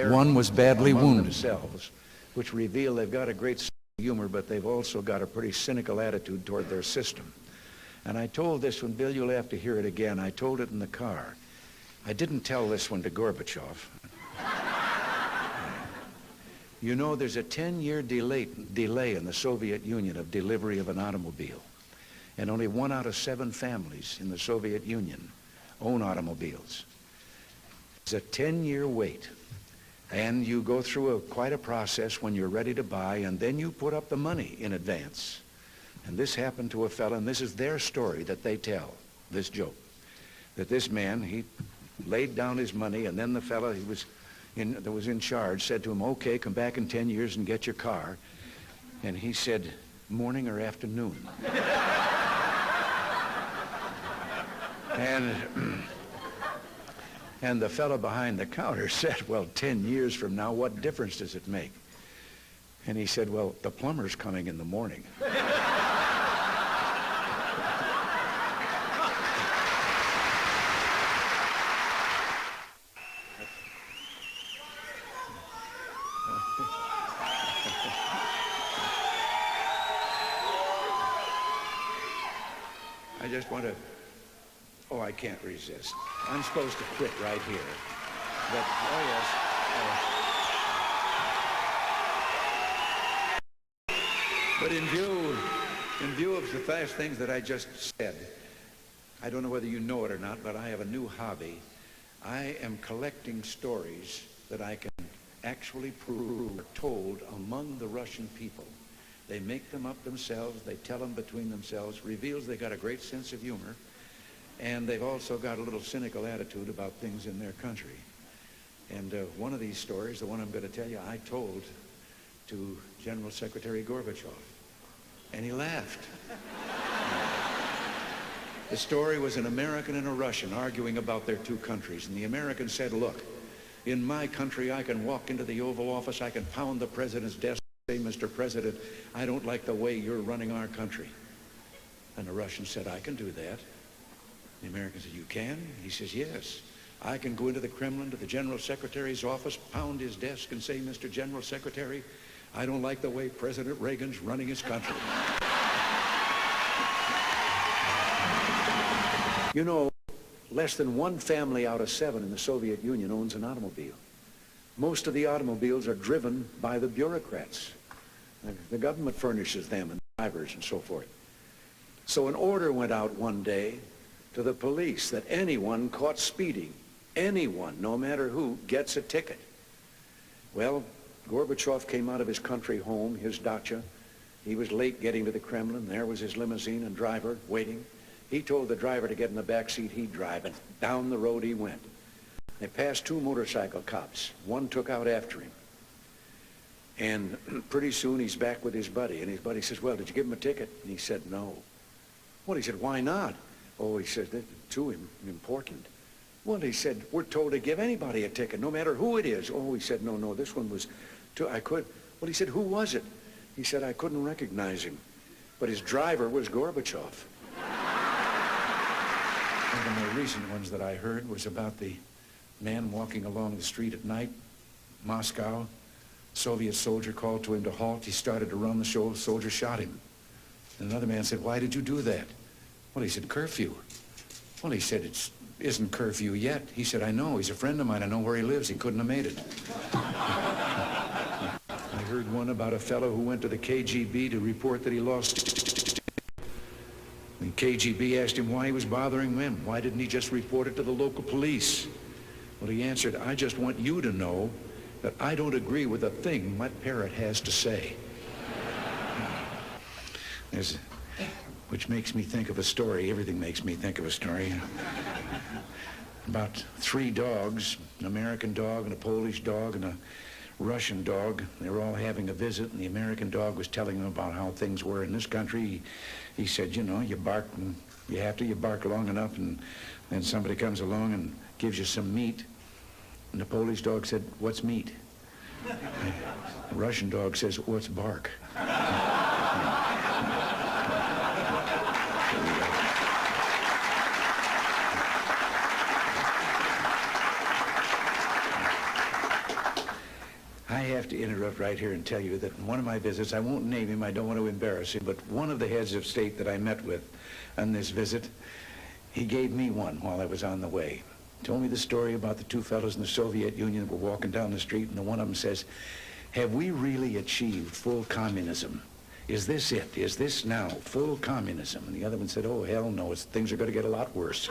One was badly wounded. Themselves, which reveal they've got a great sense of humor, but they've also got a pretty cynical attitude toward their system. And I told this one, Bill, you'll have to hear it again. I told it in the car. I didn't tell this one to Gorbachev. You know, there's a 10-year delay in the Soviet Union of delivery of an automobile. And only 1 out of 7 families in the Soviet Union own automobiles. It's a 10-year wait. And you go through quite a process when you're ready to buy, and then you put up the money in advance. And this happened to a fellow, and this is their story that they tell, this joke. That this man, he laid down his money, and then the fellow that was in charge said to him, okay, come back in 10 years and get your car. And he said, morning or afternoon? And the fellow behind the counter said, well, 10 years from now, what difference does it make? And he said, well, the plumber's coming in the morning. I just want to, oh, I can't resist. I'm supposed to quit right here. But, oh yes. But in view of the fast things that I just said, I don't know whether you know it or not, but I have a new hobby. I am collecting stories that I can actually prove are told among the Russian people. They make them up themselves, they tell them between themselves, reveals they got a great sense of humor, and they've also got a little cynical attitude about things in their country. And one of these stories, the one I'm going to tell you, I told to General Secretary Gorbachev, and he laughed. The story was an American and a Russian arguing about their two countries, and the American said, look, in my country I can walk into the Oval Office, I can pound the president's desk, say, Mr. President, I don't like the way you're running our country. And the Russian said, I can do that. The American said, you can? He says, yes. I can go into the Kremlin to the General Secretary's office, pound his desk and say, Mr. General Secretary, I don't like the way President Reagan's running his country. You know, less than 1 family out of 7 in the Soviet Union owns an automobile. Most of the automobiles are driven by the bureaucrats. The government furnishes them and drivers and so forth. So an order went out one day to the police that anyone caught speeding, anyone, no matter who, gets a ticket. Well, Gorbachev came out of his country home, his dacha. He was late getting to the Kremlin. There was his limousine and driver waiting. He told the driver to get in the back seat, he'd drive, and down the road he went. They passed 2 motorcycle cops. One took out after him. And pretty soon he's back with his buddy. And his buddy says, well, did you give him a ticket? And he said, no. Well, he said, why not? Oh, he said, that's too important. Well, he said, we're told to give anybody a ticket, no matter who it is. Oh, he said, no, this one was too, I could. Well, he said, who was it? He said, I couldn't recognize him. But his driver was Gorbachev. One of the more recent ones that I heard was about the man walking along the street at night, Moscow. Soviet soldier called to him to halt. He started to run. The soldier shot him. And another man said, why did you do that? Well, he said, curfew. Well, he said, it isn't curfew yet. He said, I know. He's a friend of mine. I know where he lives. He couldn't have made it. I heard one about a fellow who went to the KGB to report that he lost. The KGB asked him why he was bothering them. Why didn't he just report it to the local police? Well, he answered, I just want you to know that I don't agree with a thing my parrot has to say. Which makes me think of a story. Everything makes me think of a story. About 3 dogs, an American dog and a Polish dog and a Russian dog. They were all having a visit, and the American dog was telling them about how things were in this country. He said, you know, you bark, and you bark long enough, and then somebody comes along and gives you some meat. And the Polish dog said, what's meat? The Russian dog says, what's bark? I have to interrupt right here and tell you that in one of my visits, I won't name him, I don't want to embarrass him, but one of the heads of state that I met with on this visit, he gave me one while I was on the way. Told me the story about the two fellows in the Soviet Union that were walking down the street, and the one of them says, "Have we really achieved full communism? Is this it? Is this now full communism?" And the other one said, "Oh, hell no, things are going to get a lot worse."